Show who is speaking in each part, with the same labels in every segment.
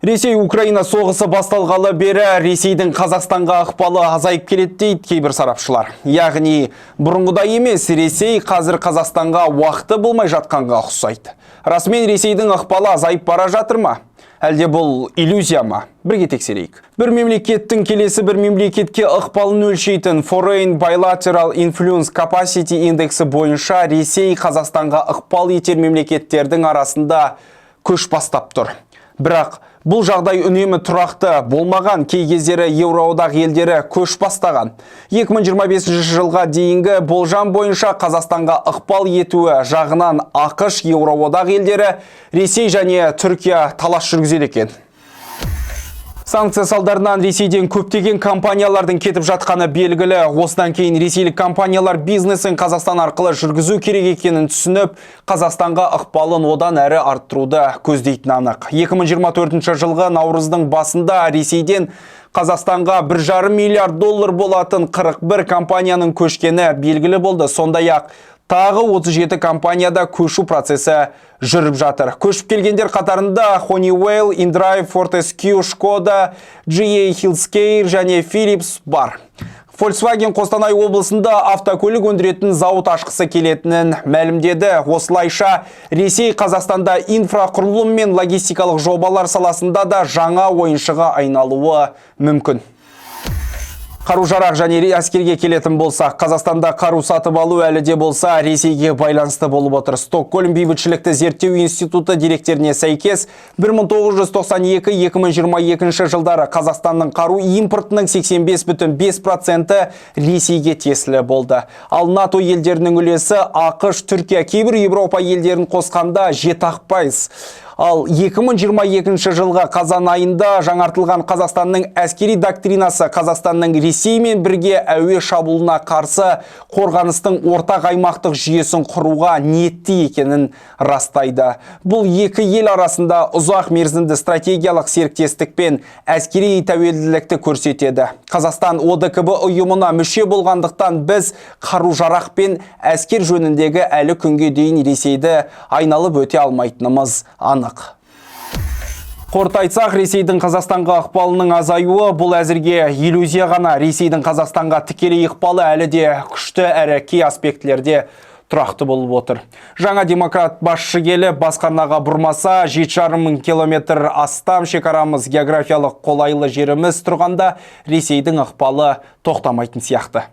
Speaker 1: Ресей-Украина соғысы басталғалы бері Ресейдің Қазақстанға ықпалы азайып келеді дейді кейбір сарапшылар. Яғни бұрынғыдай емес, Ресей қазір Қазақстанға уақыты болмай жатқанға ұқсайды. Расымен Ресейдің ықпалы азайып бара жатыр ма? Әлде бұл иллюзия ма? Бірге тексерейік. Бір мемлекеттің келесі бір мемлекетке ықпалын өлшейтін Foreign Bilateral Influence Capacity индексі бойынша Ресей Қазақстанға ықпал етер мемлекеттердің арасында көш бастап тұр. Бірақ бұл жағдай үнемі тұрақты болмаған, кей кездері Еуроодақ елдері көш бастаған. 2025 жылға дейінгі болжам бойынша Қазақстанға ықпал етуі жағынан ақш, Еуроодақ елдері, Ресей және Түркия талас жүргізеді екен. Санкция салдарынан Ресейден көптеген компаниялардың кетіп жатқаны белгілі. Осыдан кейін ресейлік компаниялар бизнесін Қазақстан арқылы жүргізу керек екенін түсініп, Қазақстанға ықпалын одан әрі арттыруды көздейтін анық. 2024 жылғы наурыздың басында Ресейден Қазақстанға $1,5 миллиард болатын 41 компанияның көшкені белгілі болды. Сондай-ақ тағы 37 компанияда көшу процесі жүріп жатыр. Көшіп келгендер қатарында Honeywell, InDrive, Fortescue, Skoda, GE Healthcare және Philips бар. Volkswagen Қостанай облысында автокөлік өндіретін зауыт ашқысы келетінін мәлімдеді. Осылайша Ресей Қазақстанда инфрақұрылым мен логистикалық жобалар саласында да жаңа ойыншыға айналуы мүмкін. Қару-жарақ және әскерге келетін болса, Қазақстанда қару сатып алу әлі де болса Ресейге байланысты болып отыр. Стокгольм бейбітшілікті зерттеу институты деректеріне сәйкес 1992-2022 жылдары Қазақстанның қару импортының 85,5% Ресейге тиесілі болды. Ал НАТО елдерінің үлесі ақш, Түркия, кейбір Европа елдерін қосқанда 7%. Ал 2022 жылғы қазан айында жаңартылған Қазақстанның әскери доктринасы Қазақстанның Ресеймен бірге әуе шабуылына қарсы қорғаныстың ортақ аймақтық жүйесін құруға ниетті екенін растайды. Бұл екі ел арасында ұзақ мерзімді стратегиялық серіктестік пен әскери тәуелділікті көрсетеді. Қазақстан ОДКБ ұйымына мүше болғандықтан біз қару-жарақ пен әскер жөніндегі әлі күнге дейін Ресейді айналып өте алмайтынымыз анық. Қорыта айтсақ, Ресейдің Қазақстанға ықпалының азаюы бұл әзірге иллюзия ғана. Ресейдің Қазақстанға тікелей ықпалы әлі де күшті әрі кей аспектілерде тұрақты болып отыр. Жаңа демократ басшы келіп басқарнаға бұрмаса, 7,5 мың километр астам шекарамыз, географиялық қолайлы жеріміз тұрғанда Ресейдің ықпалы тоқтамайтын сияқты.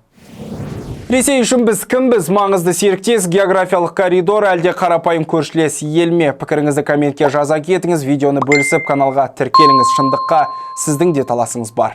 Speaker 1: Ресей үшін біз кімбіз? Маңызды серіктес, географиялық коридор, әлде қарапайым көршілес ел ме? Пікіріңізді комментке жаза кетіңіз, видеоны бөлісіп, каналға тіркеліңіз. Шындыққа сіздің де таласыңыз бар.